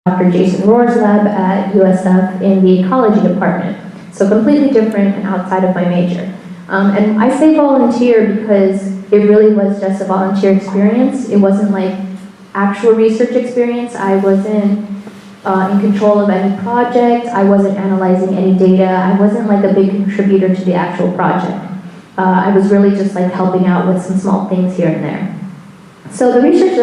Dr. Jason Rohr's lab at USF in the ecology department. So completely different and outside of my major. And I say volunteer because it really was just a volunteer experience. It wasn't like actual research experience. I wasn't in control of any project. I wasn't analyzing any data. I wasn't like a big contributor to the actual project. I was really just like helping out with some small things here and there. So the research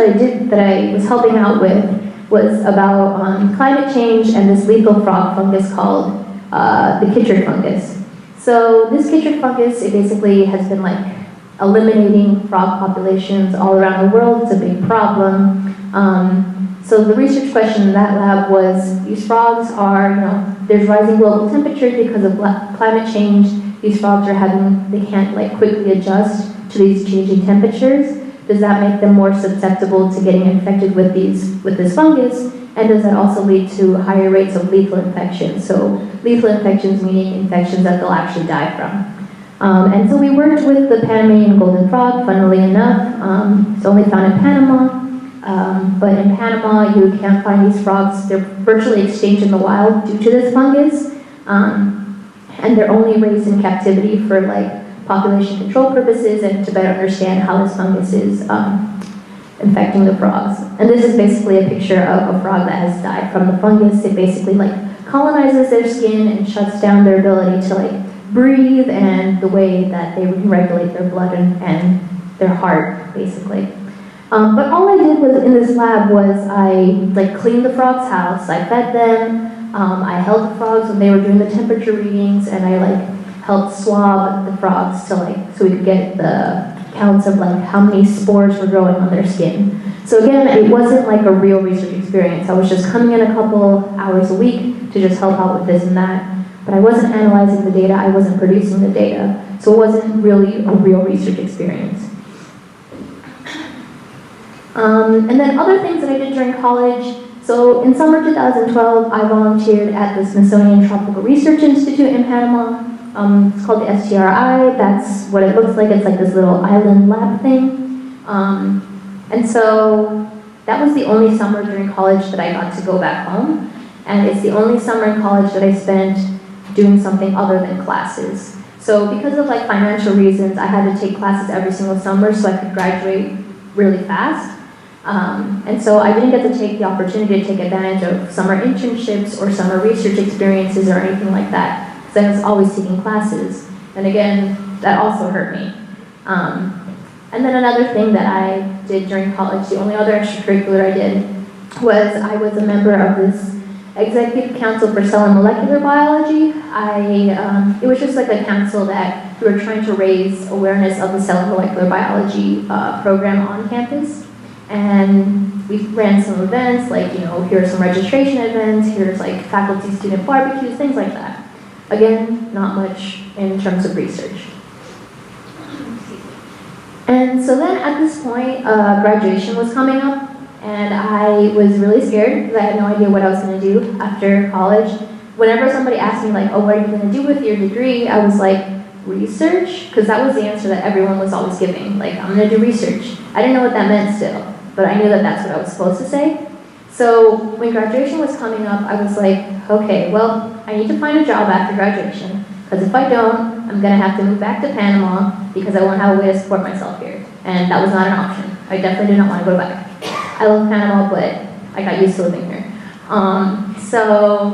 that I was helping out with was about climate change and this lethal frog fungus called the chytrid fungus. So this chytrid fungus, it basically has been like eliminating frog populations all around the world. It's a big problem. So the research question in that lab was, these frogs are, there's rising global temperatures because of climate change. These frogs they can't like quickly adjust to these changing temperatures. Does that make them more susceptible to getting infected with this fungus? And does that also lead to higher rates of lethal infections? So lethal infections meaning infections that they'll actually die from. And so we worked with the Panamanian golden frog, funnily enough. It's only found in Panama. But in Panama, you can't find these frogs. They're virtually extinct in the wild due to this fungus. And they're only raised in captivity for like population control purposes and to better understand how this fungus is infecting the frogs. And this is basically a picture of a frog that has died from the fungus. It basically like colonizes their skin and shuts down their ability to like breathe and the way that they regulate their blood and their heart, basically. But all I did in this lab was I like cleaned the frogs' house, I fed them, I held the frogs when they were doing the temperature readings, and I like helped swab the frogs to so we could get the counts of like how many spores were growing on their skin. So again, it wasn't like a real research experience. I was just coming in a couple hours a week to just help out with this and that, but I wasn't analyzing the data, I wasn't producing the data, so it wasn't really a real research experience. And then other things that I did during college. So in summer 2012, I volunteered at the Smithsonian Tropical Research Institute in Panama. It's called the STRI. That's what it looks like. It's like this little island lab thing. And so that was the only summer during college that I got to go back home. And it's the only summer in college that I spent doing something other than classes. So because of like financial reasons, I had to take classes every single summer so I could graduate really fast. And so I didn't get to take the opportunity to take advantage of summer internships or summer research experiences or anything like that, because I was always taking classes. And again, that also hurt me. And then another thing that I did during college, the only other extracurricular I did, was I was a member of this Executive Council for Cell and Molecular Biology. It was just like a council that we were trying to raise awareness of the cell and molecular biology program on campus. And we ran some events, like, here are some registration events, here's like faculty-student barbecues, things like that. Again, not much in terms of research. And so then at this point, graduation was coming up, and I was really scared because I had no idea what I was going to do after college. Whenever somebody asked me, like, oh, what are you going to do with your degree? I was like, research? Because that was the answer that everyone was always giving. Like, I'm going to do research. I didn't know what that meant still, but I knew that that's what I was supposed to say. So when graduation was coming up, I was like, okay, well, I need to find a job after graduation, because if I don't, I'm going to have to move back to Panama because I won't have a way to support myself here. And that was not an option. I definitely did not want to go back. I love Panama, but I got used to living here. So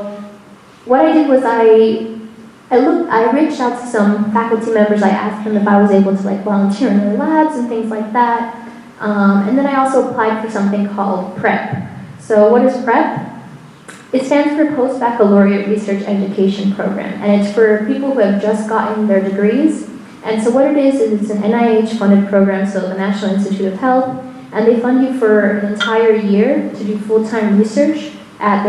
what I did was I reached out to some faculty members. I asked them if I was able to like volunteer in their labs and things like that. And then I also applied for something called PrEP. So what is PrEP? It stands for Post-Baccalaureate Research Education Program, and it's for people who have just gotten their degrees. And so what it is it's an NIH-funded program, so the National Institute of Health, and they fund you for an entire year to do full-time research at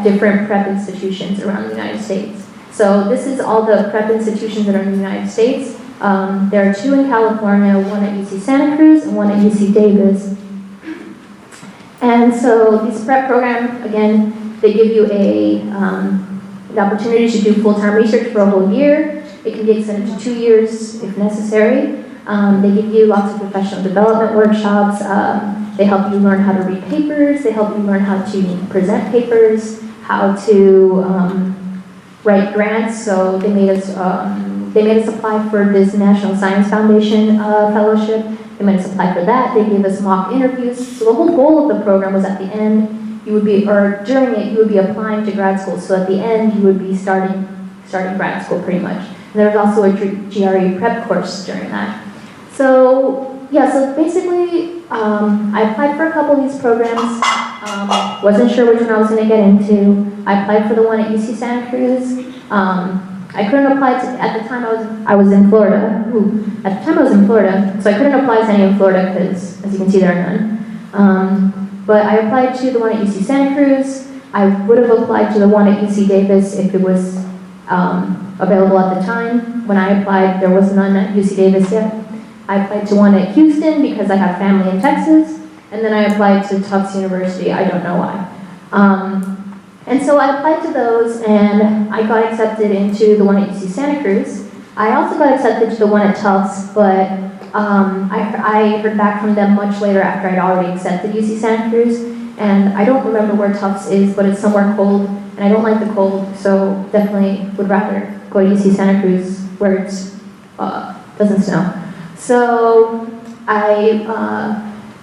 different PrEP institutions around the United States. So this is all the PrEP institutions that are in the United States. There are 2 in California, one at UC Santa Cruz and one at UC Davis. And so this PrEP program, again, they give you the opportunity to do full-time research for a whole year. It can be extended to 2 years if necessary. They give you lots of professional development workshops. They help you learn how to read papers, they help you learn how to present papers, how to write grants. So they made us apply for this National Science Foundation fellowship. They made us apply for that. They gave us mock interviews. So the whole goal of the program was at the end, you would be, or during it, you would be applying to grad school. So at the end, you would be starting grad school pretty much. And there was also a GRE prep course during that. So yeah, so basically, I applied for a couple of these programs. Wasn't sure which one I was going to get into. I applied for the one at UC Santa Cruz. I couldn't apply to, at the time I was in Florida. At the time I was in Florida, so I couldn't apply to any in Florida because, as you can see, there are none. But I applied to the one at UC Santa Cruz. I would have applied to the one at UC Davis if it was available at the time. When I applied, there was none at UC Davis yet. I applied to one at Houston because I have family in Texas. And then I applied to Tufts University, I don't know why. And so I applied to those, and I got accepted into the one at UC Santa Cruz. I also got accepted to the one at Tufts, but I heard back from them much later after I'd already accepted UC Santa Cruz. And I don't remember where Tufts is, but it's somewhere cold, and I don't like the cold, so definitely would rather go to UC Santa Cruz where it doesn't snow. So I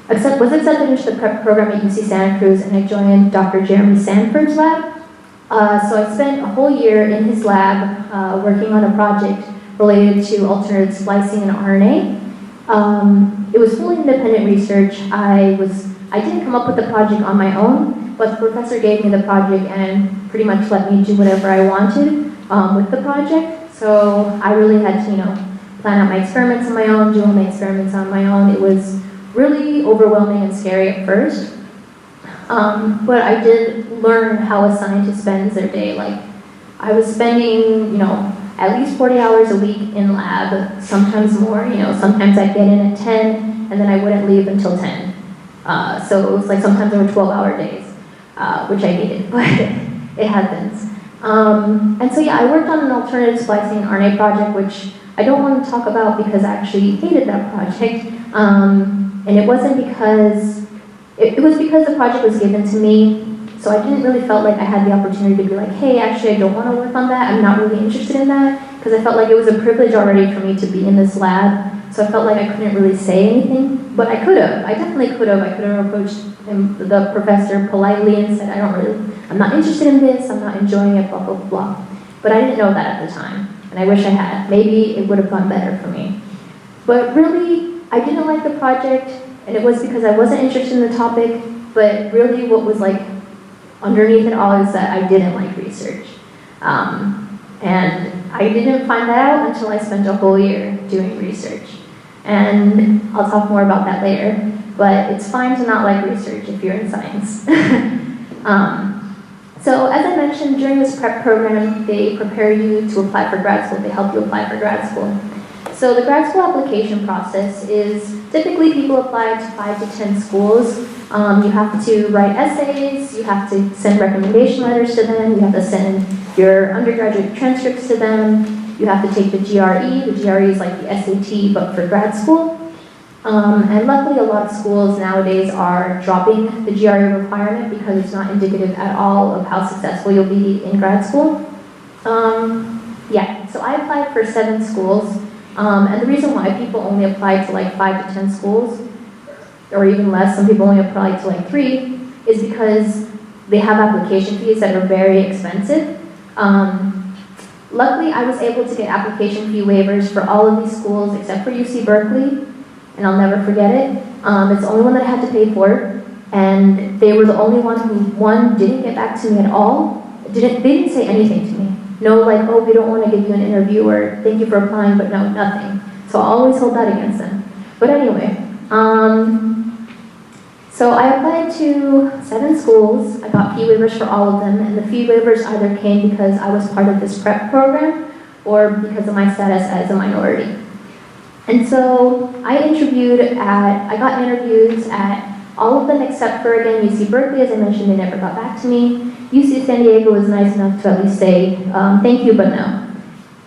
was accepted into the prep program at UC Santa Cruz, and I joined Dr. Jeremy Sanford's lab. So I spent a whole year in his lab working on a project related to alternative splicing and RNA. It was fully independent research. I didn't come up with the project on my own, but the professor gave me the project and pretty much let me do whatever I wanted with the project. So I really had to, plan out my experiments on my own, do all my experiments on my own. It was really overwhelming and scary at first. But I did learn how a scientist spends their day. Like, I was spending, at least 40 hours a week in lab, sometimes more. Sometimes I'd get in at 10, and then I wouldn't leave until 10. So it was like sometimes there were 12-hour days, which I hated, but it happens. And so yeah, I worked on an alternative splicing RNA project, which I don't want to talk about because I actually hated that project. And it wasn't because, it was because the project was given to me, so I didn't really felt like I had the opportunity to be like, hey, actually I don't want to work on that, I'm not really interested in that, because I felt like it was a privilege already for me to be in this lab, so I felt like I couldn't really say anything, but I could have, I definitely could have. I could have approached the professor politely and said, I'm not interested in this, I'm not enjoying it, blah, blah, blah. But I didn't know that at the time, and I wish I had. Maybe it would have gone better for me. But really, I didn't like the project, and it was because I wasn't interested in the topic, but really what was like underneath it all is that I didn't like research. And I didn't find that out until I spent a whole year doing research. And I'll talk more about that later, but it's fine to not like research if you're in science. So as I mentioned, during this prep program, they prepare you to apply for grad school. They help you apply for grad school. So the grad school application process is, typically people apply to 5 to 10 schools. You have to write essays, you have to send recommendation letters to them, you have to send your undergraduate transcripts to them, you have to take the GRE. The GRE is like the SAT, but for grad school. And luckily a lot of schools nowadays are dropping the GRE requirement because it's not indicative at all of how successful you'll be in grad school. Yeah, so I applied for 7 schools. And the reason why people only apply to like 5 to 10 schools, or even less, some people only apply to like 3, is because they have application fees that are very expensive. Luckily, I was able to get application fee waivers for all of these schools except for UC Berkeley, and I'll never forget it. It's the only one that I had to pay for, and they were the only one who, one, didn't get back to me at all. They didn't say anything to me. No, like, oh, we don't want to give you an interview, or thank you for applying, but no, nothing. So I'll always hold that against them. But anyway, so I applied to 7 schools. I got fee waivers for all of them, and the fee waivers either came because I was part of this prep program or because of my status as a minority. And so I got interviews at all of them except for, again, UC Berkeley. As I mentioned, they never got back to me. UC San Diego was nice enough to at least say, thank you, but no.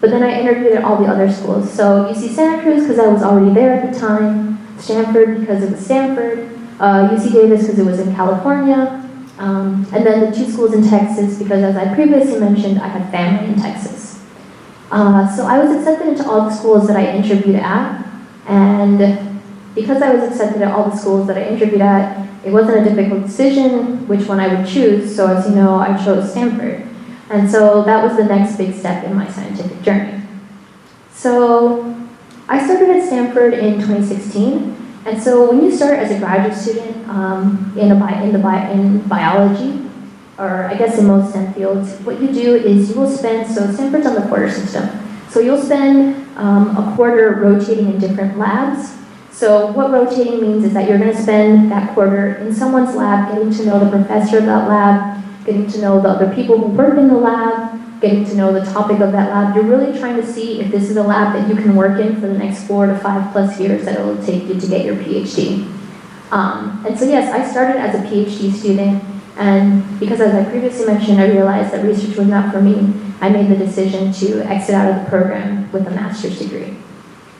But then I interviewed at all the other schools. So UC Santa Cruz, because I was already there at the time. Stanford, because it was Stanford. UC Davis because it was in California, and then the 2 schools in Texas because, as I previously mentioned, I had family in Texas. So I was accepted into all the schools that I interviewed at, and because I was accepted at all the schools that I interviewed at, it wasn't a difficult decision which one I would choose, so as you know, I chose Stanford. And so that was the next big step in my scientific journey. So I started at Stanford in 2016, and so when you start as a graduate student in biology, or I guess in most STEM fields, what you do is you will spend, so Stanford's on the quarter system, so you'll spend a quarter rotating in different labs. So what rotating means is that you're going to spend that quarter in someone's lab, getting to know the professor of that lab, getting to know the other people who work in the lab, getting to know the topic of that lab. You're really trying to see if this is a lab that you can work in for the next 4 to 5+ years that it will take you to get your PhD. And so yes, I started as a PhD student, and because as I previously mentioned, I realized that research was not for me, I made the decision to exit out of the program with a master's degree.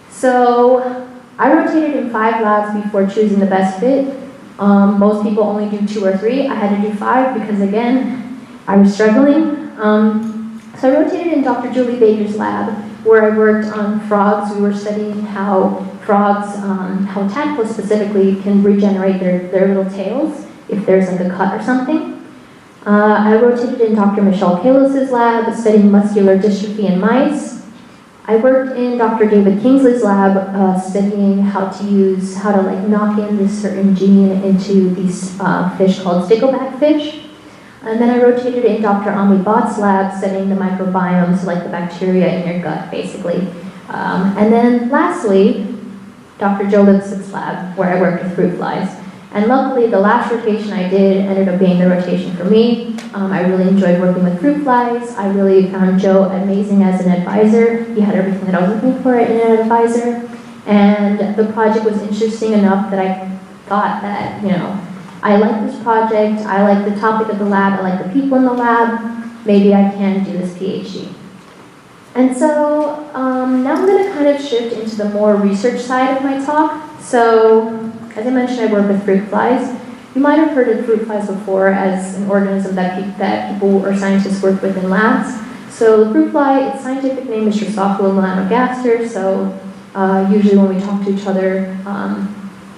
So I rotated in 5 labs before choosing the best fit. Most people only do 2 or 3. I had to do 5 because, again, I was struggling. So I rotated in Dr. Julie Baker's lab, where I worked on frogs. We were studying how frogs, how tadpoles specifically, can regenerate their little tails if there's like a cut or something. I rotated in Dr. Michelle Kalos's lab, studying muscular dystrophy in mice. I worked in Dr. David Kingsley's lab, studying how to like knock in this certain gene into these fish called stickleback fish. And then I rotated in Dr. Ami Bhatt's lab, studying the microbiome, so like the bacteria in your gut, basically. And then lastly, Dr. Joe Lipsick's lab, where I worked with fruit flies. And luckily, the last rotation I did ended up being the rotation for me. I really enjoyed working with fruit flies. I really found Joe amazing as an advisor. He had everything that I was looking for in an advisor. And the project was interesting enough that I thought that, I like this project, I like the topic of the lab, I like the people in the lab, maybe I can do this PhD. And so now I'm going to kind of shift into the more research side of my talk. So, as I mentioned, I work with fruit flies. You might have heard of fruit flies before as an organism that people or scientists work with in labs. So the fruit fly, its scientific name is Drosophila melanogaster. So usually when we talk to each other,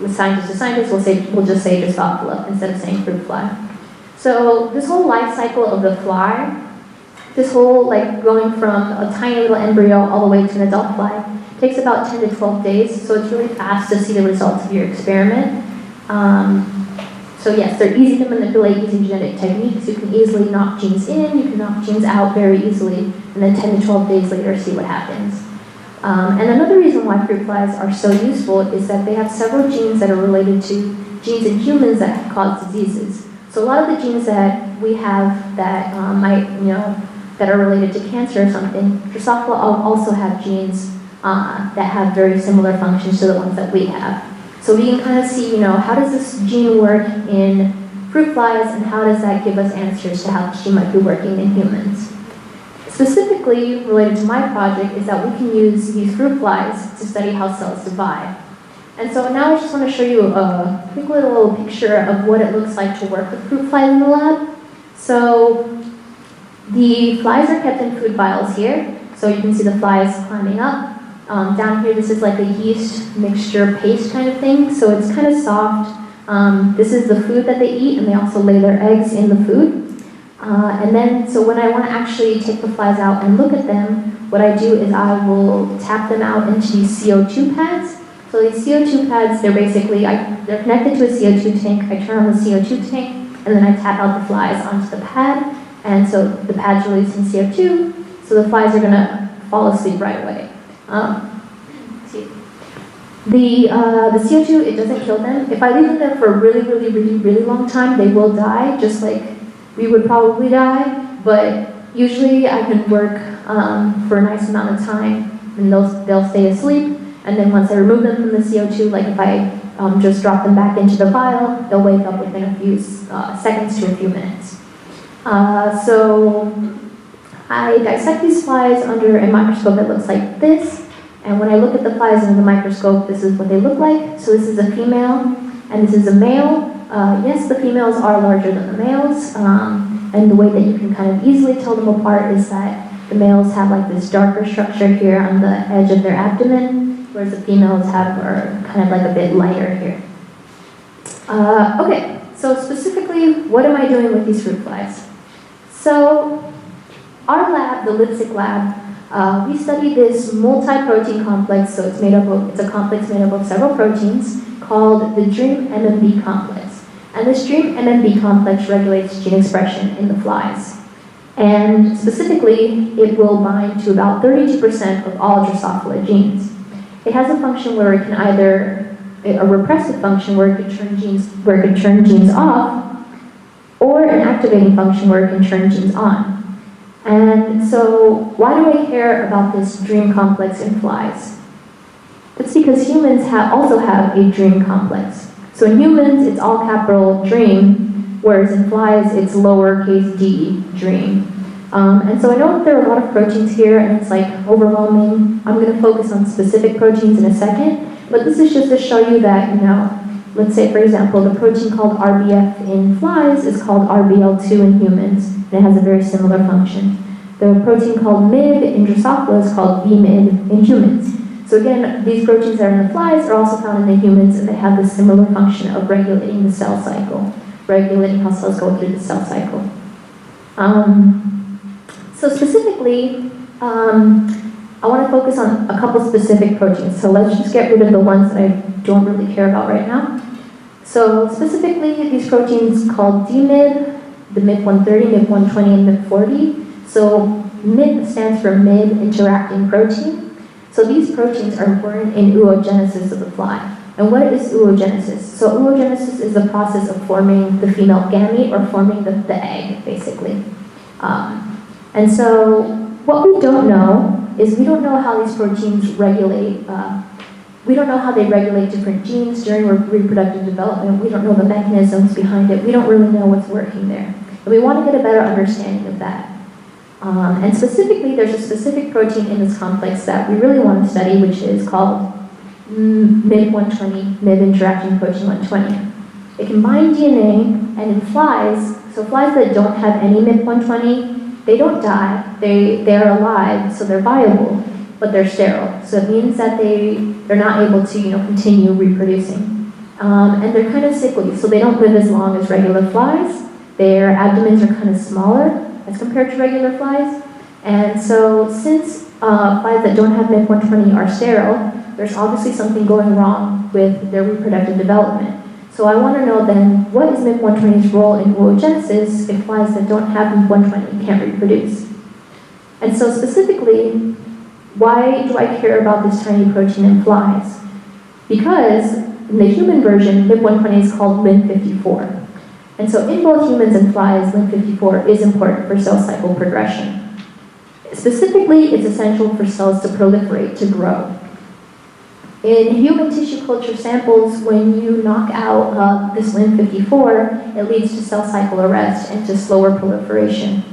with scientist to scientist, we'll just say Drosophila instead of saying fruit fly. So this whole life cycle of the fly, this whole like going from a tiny little embryo all the way to an adult fly, takes about 10 to 12 days, so it's really fast to see the results of your experiment. So yes, they're easy to manipulate using genetic techniques. You can easily knock genes in, you can knock genes out very easily, and then 10 to 12 days later see what happens. And another reason why fruit flies are so useful is that they have several genes that are related to genes in humans that cause diseases. So a lot of the genes that we have that that are related to cancer or something, Drosophila also have genes that have very similar functions to the ones that we have. So we can kind of see, how does this gene work in fruit flies, and how does that give us answers to how the gene might be working in humans. Specifically related to my project is that we can use these fruit flies to study how cells divide. And so now I just want to show you a quick little picture of what it looks like to work with fruit flies in the lab. So the flies are kept in food vials here. So you can see the flies climbing up. Down here, this is like a yeast mixture paste kind of thing, so it's kind of soft. This is the food that they eat, and they also lay their eggs in the food. And then, so when I want to actually take the flies out and look at them, what I do is I will tap them out into these CO2 pads. So these CO2 pads, they're basically, they're connected to a CO2 tank. I turn on the CO2 tank, and then I tap out the flies onto the pad, and so the pad's releasing CO2, so the flies are going to fall asleep right away. The CO2, it doesn't kill them. If I leave them there for a really long time, they will die, just like we would probably die. But usually I can work for a nice amount of time, and they'll stay asleep. And then once I remove them from the CO2, like if I just drop them back into the vial, they'll wake up within a few seconds to a few minutes. So I dissect these flies under a microscope that looks like this. And when I look at the flies under the microscope, this is what they look like. So this is a female. and this is a male. Yes, the females are larger than the males, and the way that you can kind of easily tell them apart is that the males have like this darker structure here on the edge of their abdomen, whereas the females are kind of like a bit lighter here. Okay, so specifically, what am I doing with these fruit flies? So, our lab, the Lipsick lab, we study this multi-protein complex, so it's a complex made up of several proteins called the Germ MMB complex. And this Germ MMB complex regulates gene expression in the flies. And specifically, it will bind to about 32% of all Drosophila genes. It has a function where it can either, a repressive function where it can turn genes off, or an activating function where it can turn genes on. And so, why do I care about this Germ complex in flies? That's because humans also have a Germ complex. So in humans, it's all capital Germ, whereas in flies, it's lowercase d, Germ. And so I know that there are a lot of proteins here, and it's like overwhelming. I'm going to focus on specific proteins in a second, but this is just to show you that, let's say, for example, the protein called RBF in flies is called RBL2 in humans, and it has a very similar function. The protein called MIB in Drosophila is called BMIB in humans. So again, these proteins that are in the flies are also found in the humans, and they have this similar function of regulating the cell cycle, regulating how cells go through the cell cycle. So specifically, I want to focus on a couple specific proteins. So let's just get rid of the ones that I don't really care about right now. So specifically, these proteins called DMIB, the MIB130, MIB120, and MIB40. So MIB stands for MIB interacting protein. So these proteins are important in oogenesis of the fly. And what is oogenesis? So oogenesis is the process of forming the female gamete, or forming the egg, basically. And so what we don't know is we don't know how these proteins regulate, we don't know how they regulate different genes during reproductive development. We don't know the mechanisms behind it. We don't really know what's working there. And we want to get a better understanding of that. And specifically, there's a specific protein in this complex that we really want to study, which is called MIB120, MIB interacting protein 120. It can bind DNA, and in flies, so flies that don't have any MIB120, they don't die, they're alive, so they're viable, but they're sterile. So it means that they're not able to continue reproducing. And they're kind of sickly, so they don't live as long as regular flies. Their abdomens are kind of smaller as compared to regular flies. And so since flies that don't have MIB120 are sterile, there's obviously something going wrong with their reproductive development. So I want to know then, what is MIB120's role in oogenesis if flies that don't have MIB120 can't reproduce? And so specifically, why do I care about this tiny protein in flies? Because in the human version, MIB120 is called Lin54. And so in both humans and flies, Lin54 is important for cell cycle progression. Specifically, it's essential for cells to proliferate, to grow. In human tissue culture samples, when you knock out this Lin54, it leads to cell cycle arrest and to slower proliferation.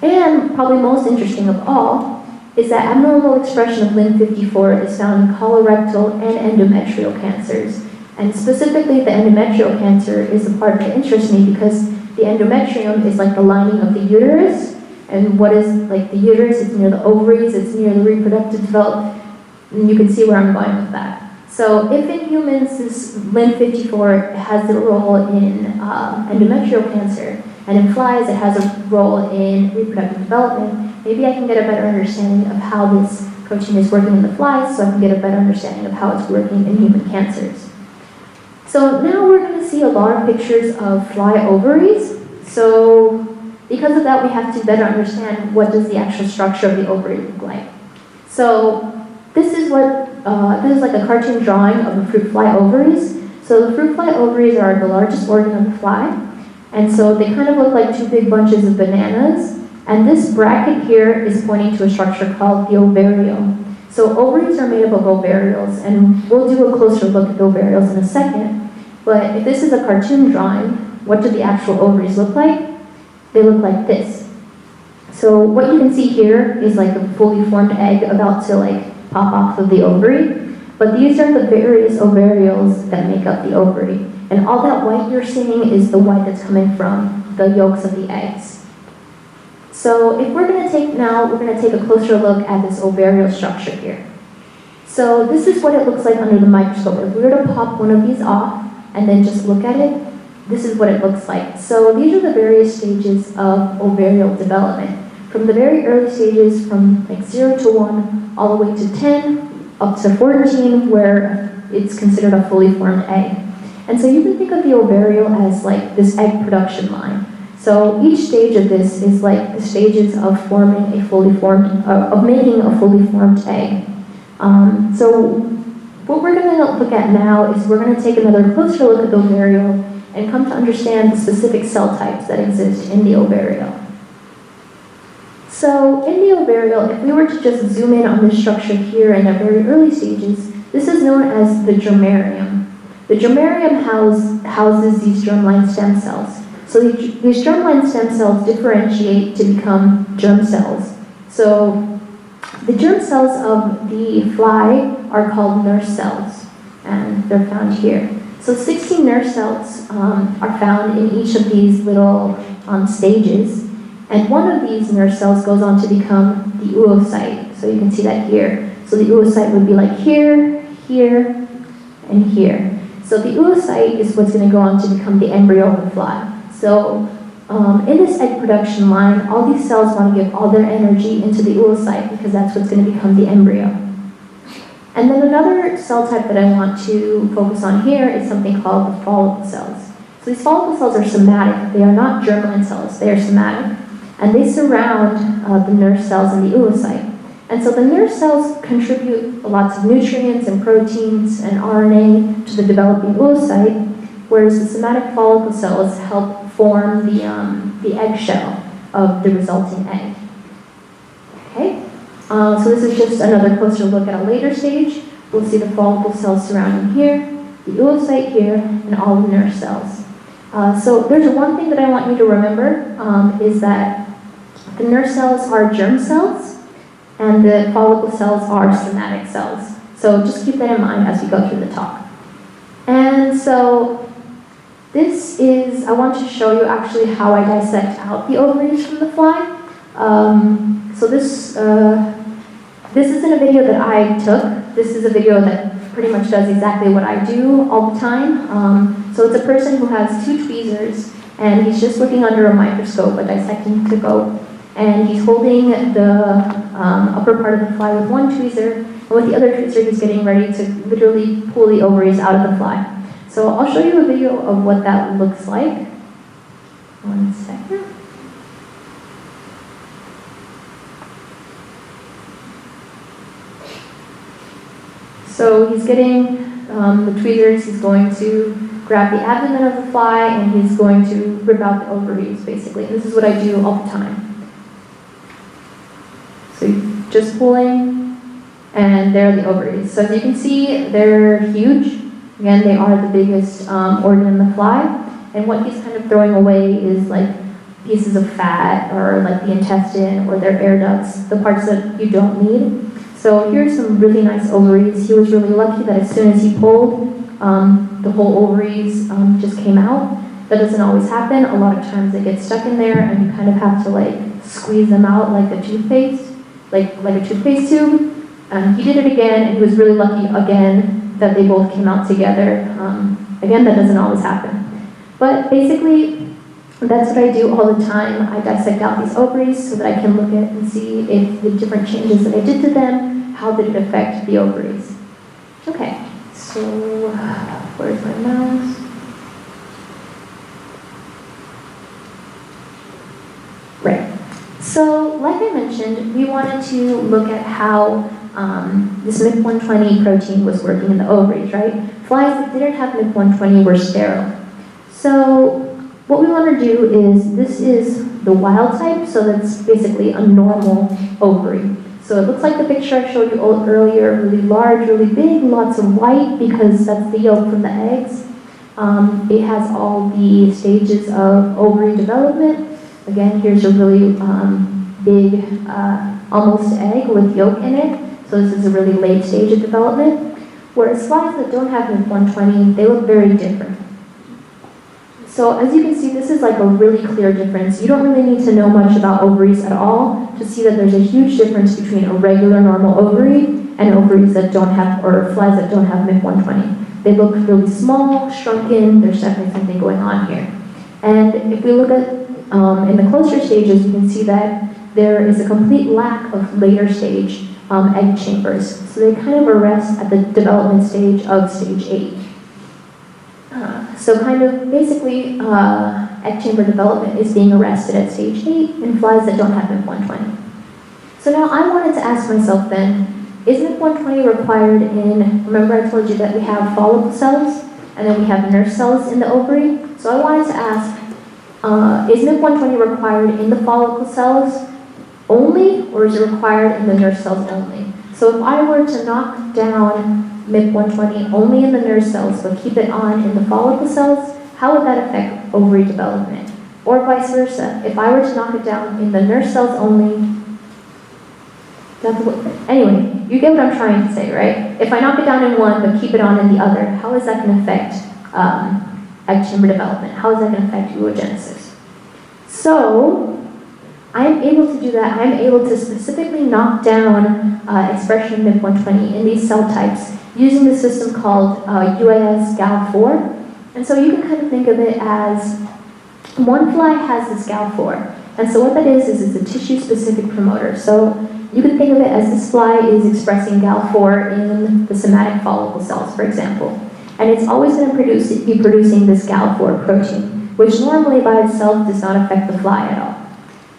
And probably most interesting of all is that abnormal expression of Lin54 is found in colorectal and endometrial cancers. And specifically, the endometrial cancer is the part that interests me because the endometrium is like the lining of the uterus. And what is like the uterus? It's near the ovaries, it's near the reproductive development. And you can see where I'm going with that. So if in humans, this Lin54 has a role in endometrial cancer, and in flies it has a role in reproductive development, maybe I can get a better understanding of how this protein is working in the flies, so I can get a better understanding of how it's working in human cancers. So now we're going to see a lot of pictures of fly ovaries. So because of that, we have to better understand what does the actual structure of the ovary look like. So this is like a cartoon drawing of the fruit fly ovaries. So the fruit fly ovaries are the largest organ of the fly. And so they kind of look like two big bunches of bananas. And this bracket here is pointing to a structure called the ovariole. So ovaries are made up of ovarioles, and we'll do a closer look at the ovarioles in a second. But if this is a cartoon drawing, what do the actual ovaries look like? They look like this. So what you can see here is like a fully formed egg about to like pop off of the ovary. But these are the various ovarioles that make up the ovary. And all that white you're seeing is the white that's coming from the yolks of the eggs. So if we're going to take a closer look at this ovarial structure here. So this is what it looks like under the microscope. If we were to pop one of these off and then just look at it, this is what it looks like. So these are the various stages of ovarial development. From the very early stages, from like 0 to 1, all the way to 10, up to 14, where it's considered a fully formed egg. And so you can think of the ovariole as like this egg production line. So each stage of this is like the stages of forming a fully formed, of making a fully formed egg. So what we're going to look at now is we're going to take another closer look at the ovariole and come to understand the specific cell types that exist in the ovariole. So in the ovariole, if we were to just zoom in on this structure here in the very early stages, this is known as the germarium. The germarium houses these germline stem cells. So these germline stem cells differentiate to become germ cells. So the germ cells of the fly are called nurse cells, and they're found here. So 16 nurse cells are found in each of these little stages. And one of these nurse cells goes on to become the oocyte. So you can see that here. So the oocyte would be like here, here, and here. So the oocyte is what's going to go on to become the embryo of the fly. So in this egg production line, all these cells want to give all their energy into the oocyte because that's what's going to become the embryo. And then another cell type that I want to focus on here is something called the follicle cells. So these follicle cells are somatic. They are not germline cells. They are somatic. And they surround the nurse cells in the oocyte. And so the nurse cells contribute lots of nutrients and proteins and RNA to the developing oocyte, whereas the somatic follicle cells help form the eggshell of the resulting egg. Okay, so this is just another closer look at a later stage. We'll see the follicle cells surrounding here, the oocyte here, and all the nurse cells. So there's one thing that I want you to remember is that the nurse cells are germ cells, and the follicle cells are somatic cells. So just keep that in mind as we go through the talk. And so this is, I want to show you actually how I dissect out the ovaries from the fly. So this isn't a video that I took. This is a video that pretty much does exactly what I do all the time. So it's a person who has 2 tweezers, and he's just looking under a microscope, a dissecting scope, and he's holding the upper part of the fly with one tweezer, and with the other tweezer he's getting ready to literally pull the ovaries out of the fly. So I'll show you a video of what that looks like. One second. So he's getting the tweezers, he's going to grab the abdomen of the fly, and he's going to rip out the ovaries, basically. And this is what I do all the time. So just pulling, and there are the ovaries. So as you can see, they're huge. Again, they are the biggest organ in the fly. And what he's kind of throwing away is like pieces of fat, or like the intestine, or their air ducts, the parts that you don't need. So here's some really nice ovaries. He was really lucky that as soon as he pulled, the whole ovaries just came out. That doesn't always happen. A lot of times they get stuck in there, and you kind of have to like squeeze them out like a toothpaste, like a toothpaste tube. He did it again, and he was really lucky again that they both came out together. Again, that doesn't always happen. But basically, that's what I do all the time. I dissect out these ovaries so that I can look at and see if the different changes that I did to them, how did it affect the ovaries. Okay, so where's my mouse? Right. So, like I mentioned, we wanted to look at how this MIP-120 protein was working in the ovaries, right? Flies that didn't have MIP-120 were sterile. So, what we want to do is, this is the wild type, so that's basically a normal ovary. So it looks like the picture I showed you earlier, really large, really big, lots of white, because that's the yolk from the eggs. It has all the stages of ovary development. Again, here's a really big, almost egg with yolk in it. So this is a really late stage of development. Whereas flies that don't have MIP120, they look very different. So as you can see, this is like a really clear difference. You don't really need to know much about ovaries at all to see that there's a huge difference between a regular normal ovary and ovaries that don't have, or flies that don't have MIP120. They look really small, shrunken, there's definitely something going on here. And if we look at, in the closer stages, you can see that there is a complete lack of later stage egg chambers. So they kind of arrest at the development stage of stage 8. So kind of basically egg chamber development is being arrested at stage 8 in flies that don't have MIP120. So now I wanted to ask myself then, is MIP120 required in, remember I told you that we have follicle cells and then we have nerve cells in the ovary? So I wanted to ask, is MIP120 required in the follicle cells only, or is it required in the nerve cells only? So if I were to knock down MIP120 only in the nerve cells, but keep it on in the follicle cells, how would that affect ovary development? Or vice versa, if I were to knock it down in the nerve cells only, anyway, you get what I'm trying to say, right? If I knock it down in one, but keep it on in the other, how is that going to affect egg chamber development? How is that going to affect oogenesis? So, I'm able to do that. I'm able to specifically knock down expression of MIP120 in these cell types using the system called UAS GAL4. And so you can kind of think of it as one fly has this GAL4. And so what that is it's a tissue-specific promoter. So you can think of it as this fly is expressing GAL4 in the somatic follicle cells, for example. And it's always going to be producing this GAL4 protein, which normally by itself does not affect the fly at all.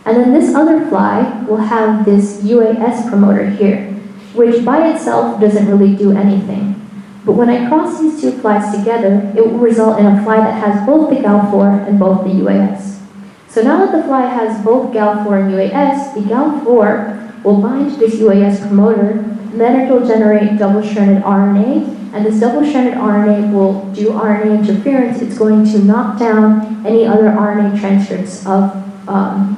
And then this other fly will have this UAS promoter here, which by itself doesn't really do anything. But when I cross these two flies together, it will result in a fly that has both the GAL4 and both the UAS. So now that the fly has both GAL4 and UAS, the GAL4 will bind to this UAS promoter, and then it will generate double-stranded RNA, and this double-stranded RNA will do RNA interference. It's going to knock down any other RNA transcripts of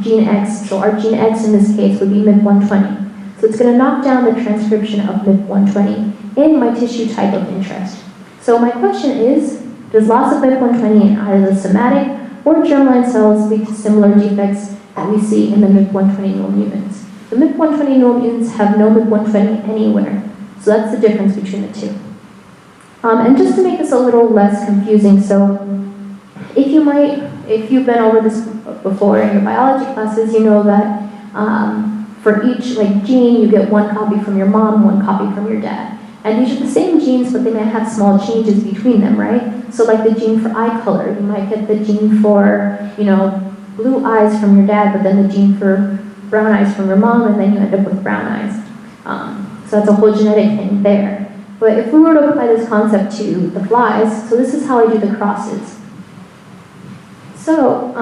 gene X. So our gene X in this case would be MIP120. So it's going to knock down the transcription of MIP120 in my tissue type of interest. So my question is, does loss of MIP120 in either the somatic or germline cells lead to similar defects that we see in the MIP120 null mutants? The MIP120 null mutants have no MIP120 anywhere. So that's the difference between the two. And just to make this a little less confusing, so if you've been over this before in your biology classes, you know that for each gene, you get one copy from your mom, one copy from your dad. And these are the same genes, but they might have small changes between them, right? So like the gene for eye color, you might get the gene for, blue eyes from your dad, but then the gene for brown eyes from your mom, and then you end up with brown eyes. So that's a whole genetic thing there. But if we were to apply this concept to the flies, so this is how I do the crosses. So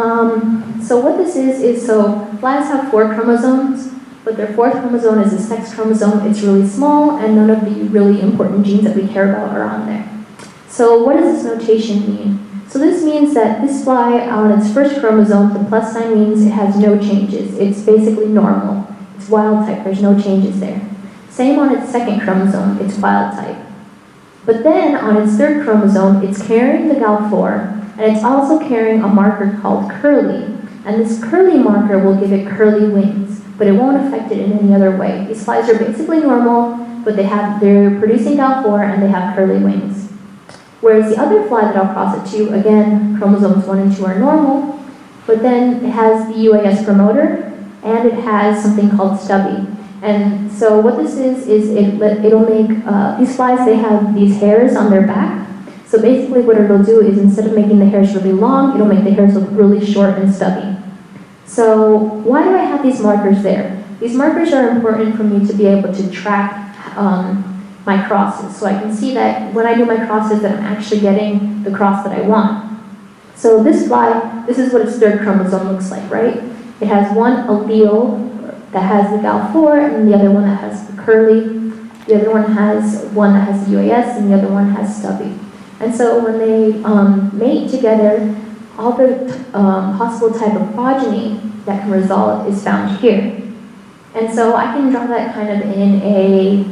what this is so flies have 4 chromosomes, but their 4th chromosome is a sex chromosome. It's really small, and none of the really important genes that we care about are on there. So what does this notation mean? So this means that this fly on its first chromosome, the plus sign means it has no changes. It's basically normal. It's wild type, there's no changes there. Same on its second chromosome, it's wild type. But then on its 3rd chromosome, it's carrying the GAL4, and it's also carrying a marker called curly. And this curly marker will give it curly wings, but it won't affect it in any other way. These flies are basically normal, but they're producing GAL4 and they have curly wings. Whereas the other fly that I'll cross it to, again, chromosomes 1 and 2 are normal, but then it has the UAS promoter, and it has something called stubby. And so what this is it'll make, these flies, they have these hairs on their back. So basically what it'll do is instead of making the hairs really long, it'll make the hairs look really short and stubby. So why do I have these markers there? These markers are important for me to be able to track my crosses. So I can see that when I do my crosses that I'm actually getting the cross that I want. So this fly, this is what its 3rd chromosome looks like, right? It has one allele that has the GAL4 and the other one that has the curly. The other one has that has the UAS and the other one has stubby. And so when they mate together, all the possible type of progeny that can result is found here. And so I can draw that kind of in a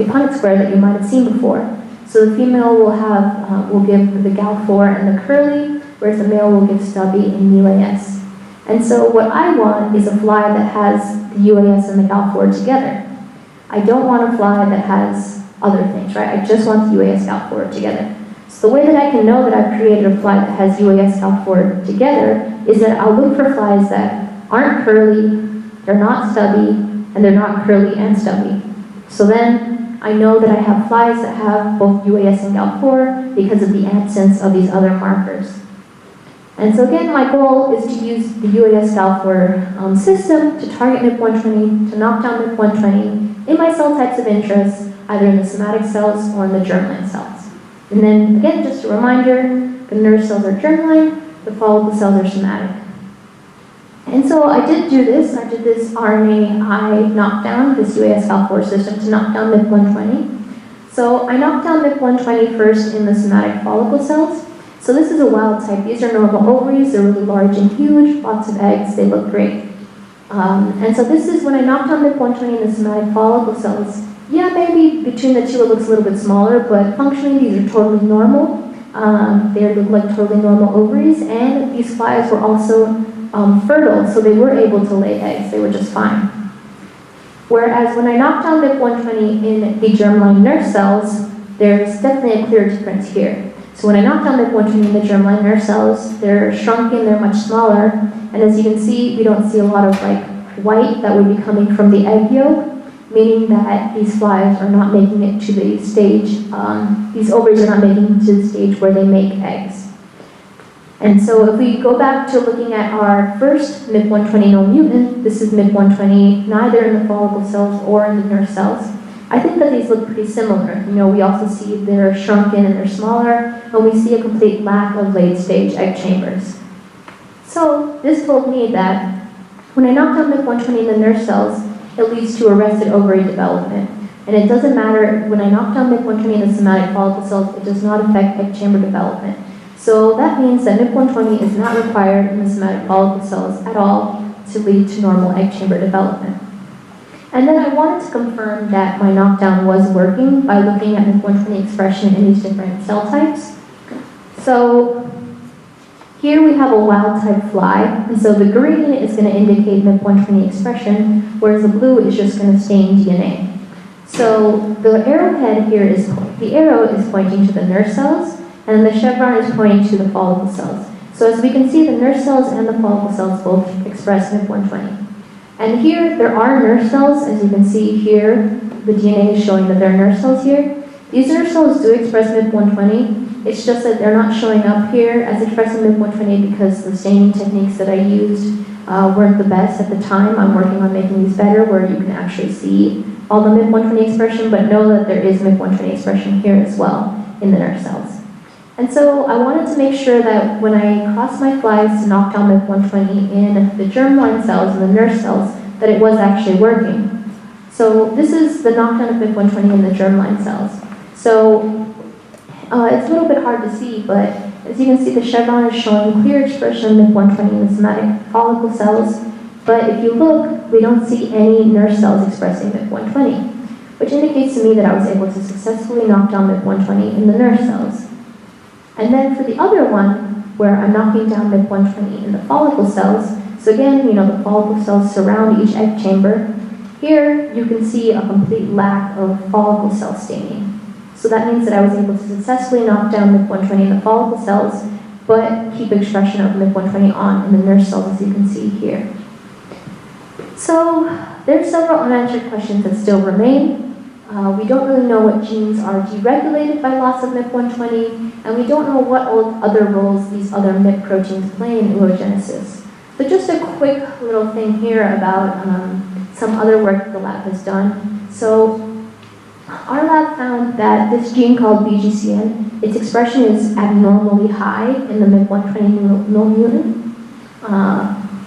Punnett square that you might have seen before. So the female will give the GAL4 and the curly, whereas the male will give stubby and UAS. And so what I want is a fly that has the UAS and the GAL4 together. I don't want a fly that has other things, right? I just want the UAS GAL4 together. So the way that I can know that I've created a fly that has UAS GAL4 together is that I'll look for flies that aren't curly, they're not stubby, and they're not curly and stubby. So then I know that I have flies that have both UAS and GAL4 because of the absence of these other markers. And so again, my goal is to use the UAS GAL4 system to target MIP120, to knock down MIP120 in my cell types of interest, either in the somatic cells or in the germline cells. And then again, just a reminder, the nerve cells are germline, the follicle cells are somatic. And so I did do this. I did this RNAi knockdown, this UAS GAL4 system to knock down MIP120. So I knocked down MIP120 first in the somatic follicle cells. So this is a wild type. These are normal ovaries. They're really large and huge, lots of eggs. They look great. And so this is when I knocked down MIP120 in the somatic follicle cells. Yeah, maybe between the two it looks a little bit smaller, but functionally these are totally normal. They look like totally normal ovaries, and these flies were also fertile, so they were able to lay eggs. They were just fine. Whereas when I knocked down MIP120 in the germline nerve cells, there's definitely a clear difference here. So when I knocked down MIP120 in the germline nerve cells, they're shrunken, they're much smaller, and as you can see, we don't see a lot of like white that would be coming from the egg yolk, meaning that these flies are not making it to the stage, these ovaries are not making it to the stage where they make eggs. And so if we go back to looking at our first MIP120 null mutant, this is MIP120 neither in the follicle cells or in the nerve cells. I think that these look pretty similar. You know, we also see they're shrunken and they're smaller, and we see a complete lack of late-stage egg chambers. So this told me that when I knock down MIP120 in the nerve cells, it leads to arrested ovary development. And it doesn't matter, when I knock down MIP120 in the somatic follicle cells, it does not affect egg chamber development. So that means that MIP120 is not required in the somatic follicle cells at all to lead to normal egg chamber development. And then I wanted to confirm that my knockdown was working by looking at MIP120 expression in these different cell types. So here we have a wild type fly, and so the green is going to indicate MIP120 expression, whereas the blue is just going to stain DNA. So the arrowhead here the arrow is pointing to the nerve cells, and the chevron is pointing to the follicle cells. So as we can see, the nerve cells and the follicle cells both express MIP120. And here, there are nerve cells, as you can see here, the DNA is showing that there are nerve cells here. These nerve cells do express MIP120, it's just that they're not showing up here as expressing MIP120 because the staining techniques that I used weren't the best at the time. I'm working on making these better, where you can actually see all the MIP120 expression, but know that there is MIP120 expression here as well in the nerve cells. And so I wanted to make sure that when I crossed my flies to knock down MIP120 in the germline cells and the nerve cells, that it was actually working. So this is the knockdown of MIP120 in the germline cells. So it's a little bit hard to see, but as you can see, the chevron is showing clear expression of MIP120 in the somatic follicle cells. But if you look, we don't see any nerve cells expressing MIP120, which indicates to me that I was able to successfully knock down MIP120 in the nerve cells. And then for the other one, where I'm knocking down MIP120 in the follicle cells, so again, you know, the follicle cells surround each egg chamber. Here, you can see a complete lack of follicle cell staining. So that means that I was able to successfully knock down MIP120 in the follicle cells, but keep expression of MIP120 on in the nerve cells, as you can see here. So there's several unanswered questions that still remain. We don't really know what genes are deregulated by loss of MIP120, and we don't know what other roles these other MIP proteins play in oogenesis. So just a quick little thing here about some other work the lab has done. So our lab found that this gene called BGCN, its expression is abnormally high in the MIP120 null mutant,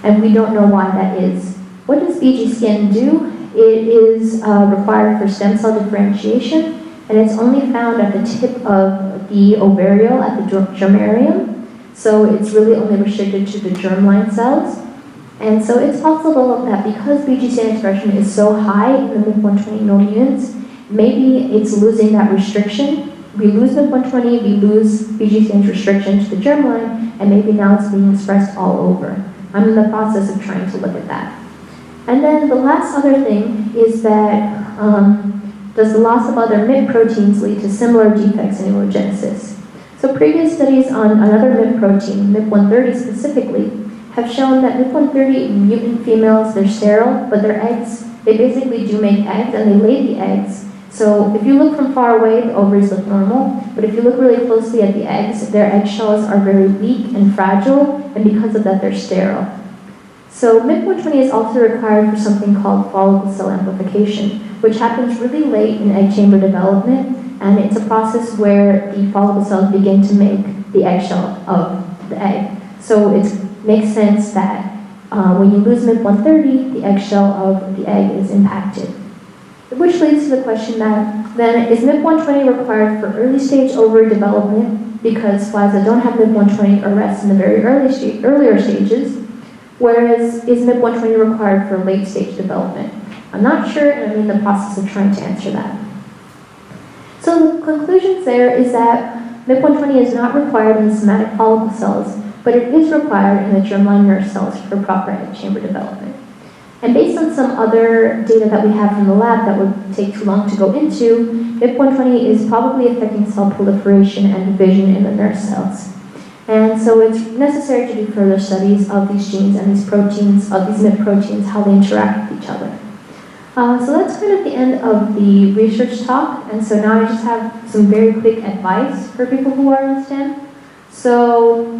and we don't know why that is. What does BGCN do? It is required for stem cell differentiation, and it's only found at the tip of the ovariole, at the germarium. So it's really only restricted to the germline cells. And so it's possible that because BGCN expression is so high in the MIP120 null mutants, maybe it's losing that restriction, we lose MIP-120, we lose BG-stage restriction to the germline, and maybe now it's being expressed all over. I'm in the process of trying to look at that. And then the last other thing is that does the loss of other MIP proteins lead to similar defects in oogenesis? So previous studies on another MIP protein, MIP-130 specifically, have shown that MIP-130 mutant females, they're sterile, but their eggs, they basically do make eggs and they lay the eggs. So if you look from far away, the ovaries look normal, but if you look really closely at the eggs, their eggshells are very weak and fragile, and because of that, they're sterile. So MIP-120 is also required for something called follicle cell amplification, which happens really late in egg chamber development, and it's a process where the follicle cells begin to make the eggshell of the egg. So it makes sense that when you lose MIP-130, the eggshell of the egg is impacted. Which leads to the question that, then, is MIP-120 required for early stage ovary development because flies that don't have MIP-120 arrest in the very earlier stages, whereas is MIP-120 required for late stage development? I'm not sure, and I'm in the process of trying to answer that. So the conclusions there is that MIP-120 is not required in the somatic follicle cells, but it is required in the germline nerve cells for proper egg chamber development. And based on some other data that we have from the lab that would take too long to go into, MIP-120 is probably affecting cell proliferation and division in the nerve cells. And so it's necessary to do further studies of these genes and these proteins, of these MIP proteins, how they interact with each other. So that's kind of the end of the research talk, and so now I just have some very quick advice for people who are in STEM. So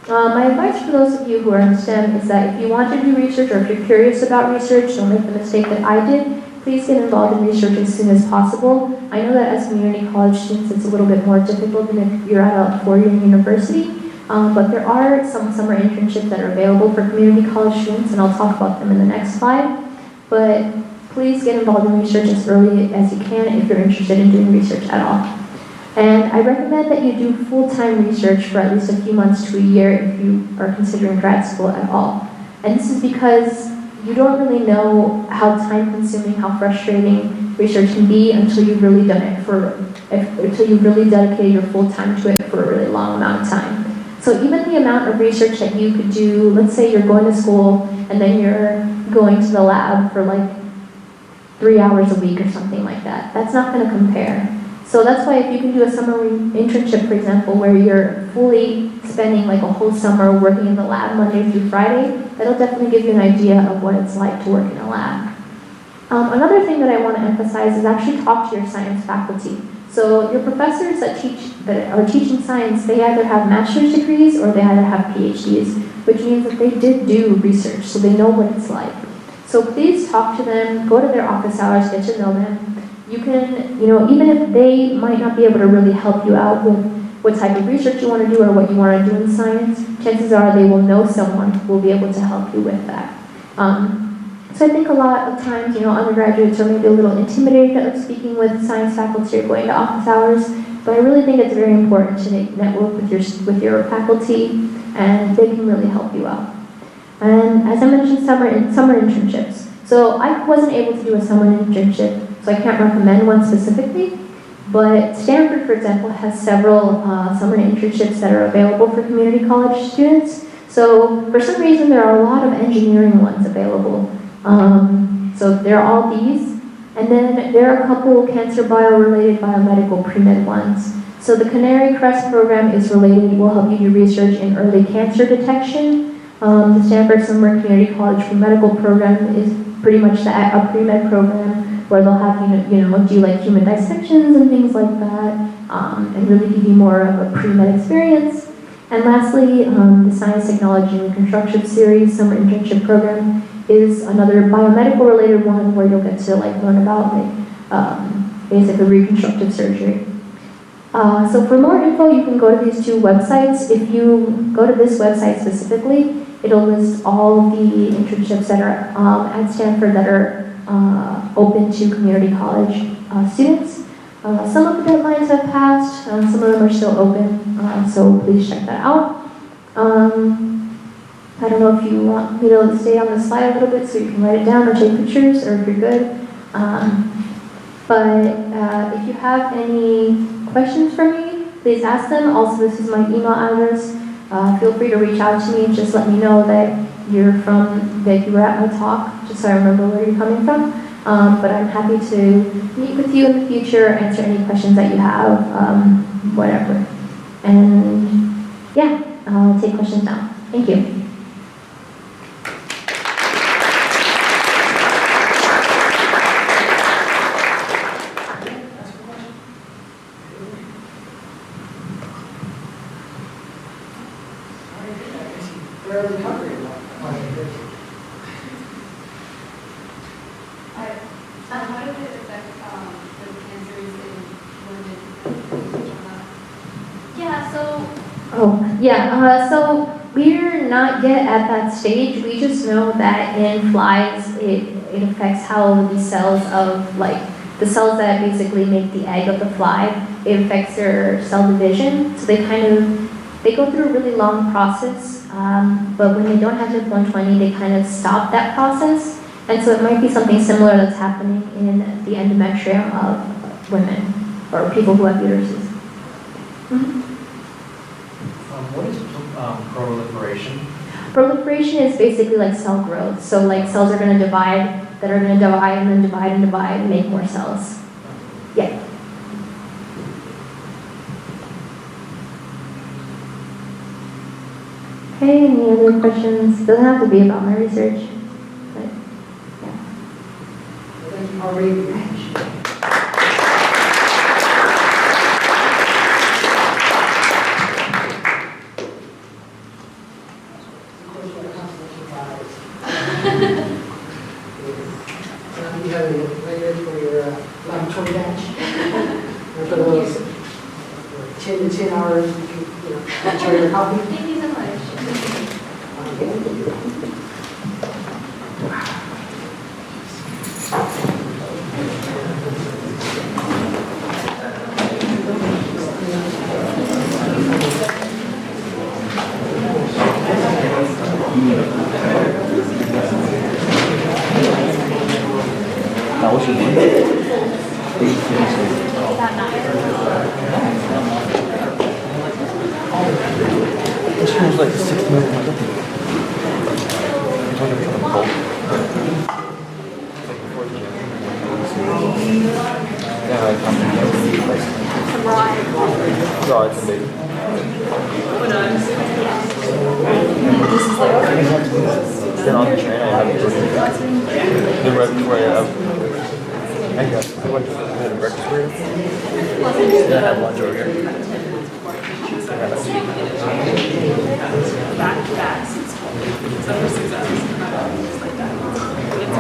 my advice for those of you who are in STEM is that if you want to do research or if you're curious about research, don't make the mistake that I did. Please get involved in research as soon as possible. I know that as community college students it's a little bit more difficult than if you're at a four-year university, but there are some summer internships that are available for community college students, and I'll talk about them in the next slide. But please get involved in research as early as you can if you're interested in doing research at all. And I recommend that you do full-time research for at least a few months to a year if you are considering grad school at all. And this is because you don't really know how time-consuming, how frustrating research can be until you've really done it until you've really dedicated your full time to it for a really long amount of time. So even the amount of research that you could do, let's say you're going to school and then you're going to the lab for like 3 hours a week or something like that. That's not going to compare. So that's why if you can do a summer internship, for example, where you're fully spending like a whole summer working in the lab Monday through Friday, that'll definitely give you an idea of what it's like to work in a lab. Another thing that I want to emphasize is actually talk to your science faculty. So your professors that are teaching science, they either have master's degrees or they either have PhDs, which means that they did do research, so they know what it's like. So please talk to them, go to their office hours, get to know them. You can, even if they might not be able to really help you out with what type of research you want to do or what you want to do in science, chances are they will know someone who will be able to help you with that. So I think a lot of times, undergraduates are maybe a little intimidated of speaking with science faculty or going to office hours, but I really think it's very important to network with your faculty, and they can really help you out. And as I mentioned, summer internships. So I wasn't able to do a summer internship, so I can't recommend one specifically, but Stanford, for example, has several summer internships that are available for community college students. So for some reason, there are a lot of engineering ones available. So there are all these, and then there are a couple cancer bio-related biomedical pre-med ones. So the Canary Crest program is related, will help you do research in early cancer detection. The Stanford Summer Community College pre-medical program is pretty much a pre-med program where they'll have do like human dissections and things like that, and really give you more of a pre-med experience. And lastly, the Science, Technology, and Reconstruction Series Summer Internship Program is another biomedical related one where you'll get to learn about basically reconstructive surgery. So for more info, you can go to these two websites. If you go to this website specifically, it'll list all of the internships that are at Stanford that are open to community college students. Some of the deadlines have passed, some of them are still open, so please check that out. I don't know if you want me to stay on the slide a little bit so you can write it down or take pictures, or if you're good. But if you have any questions for me, please ask them. Also, this is my email address. Feel free to reach out to me. Just let me know that you were at my talk, just so I remember where you're coming from. But I'm happy to meet with you in the future, answer any questions that you have, whatever. And yeah, I'll take questions now. Thank you. How does it affect the cancers in women? Yeah, so we're not yet at that stage. We just know that in flies, it affects how the cells of, like, the cells that basically make the egg of the fly, it affects their cell division. So they go through a really long process, but when they don't have HIP-120, they kind of stop that process. And so it might be something similar that's happening in the endometrium of women or people who have uteruses. Mm-hmm. What is proliferation? Proliferation is basically like cell growth. So like cells are going to divide, that are going to divide and then divide and divide and make more cells. Yeah. Okay, any other questions? It doesn't have to be about my research. But, yeah. Thank you already. You have it ready for your laboratory batch. For those 10 to 10 hours, you can enjoy your coffee. Thank you so much. Now, what's your name? This one was like 6 million. Yeah, it's a big. Then on the train, I have the right where I went to breakfast for you. Then I had lunch over here. Back to back since 12. So for 6 hours. Just like that. But it's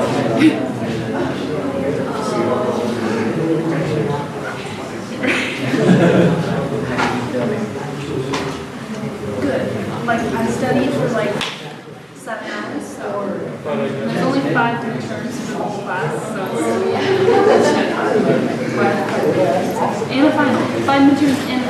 good. Like I studied for like 7 hours, so there's only 5 midterms for the whole class, so and a final. 5 midterms and a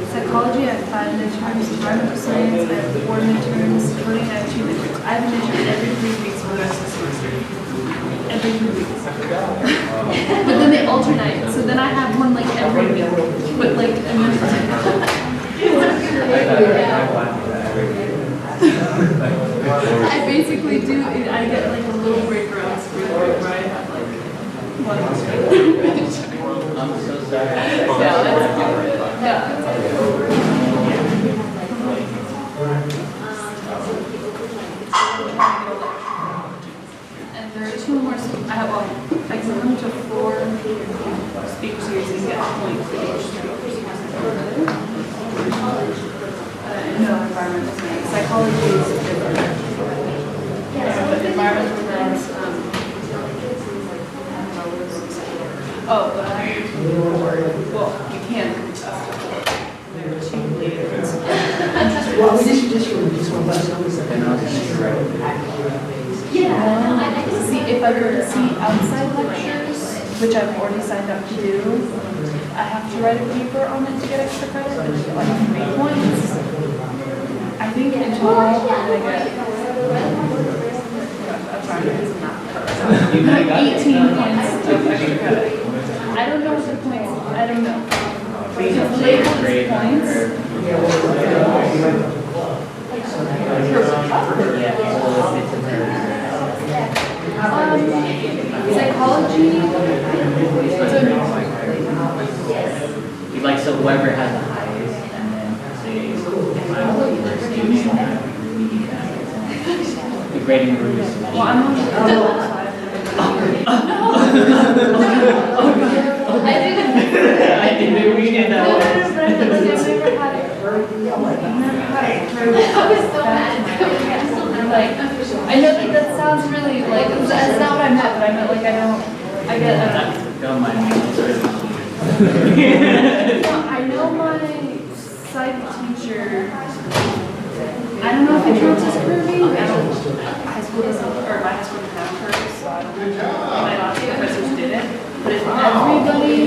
Psychology, I have 5 midterms. Environmental science, I have 4 midterms. Coding, I have 2 midterms. I have a midterm every 3 weeks for the rest of the semester. Every 3 weeks. But then they alternate, so then I have one like every week. But like, and then I basically do, I get like a little break around spring break where I have like one midterm. I'm so sorry. Yeah, that's good. Yeah. And there are 2 more, I have, I can come to 4 speaker series and get points for each speaker series. No, environmental science. Psychology is different. But environmental science, well, you can. There are 2 layers. Well, we just one bus. Yeah. See, if I were to see outside lectures, which I've already signed up to do, I have to write a paper on it to get extra credit, and I get like 3 points. I think in total, I get. I'm trying to do some math. 18 points of extra credit. I don't know what the points, I don't know. So labeled as points. Psychology. Like, so whoever has the highest, and then say, if I'm the first student, the grading group is. Well, I'm on the side. I didn't. I think maybe we did that one. I've never had it. I was so mad. Like, I know that sounds really, like, that's not what I meant, but I meant, like, I get, Don't mind me. I know my psych teacher, I don't know if it counts as curving, high school doesn't, or my high school didn't have curves, so I don't know, my last professors did it, but if everybody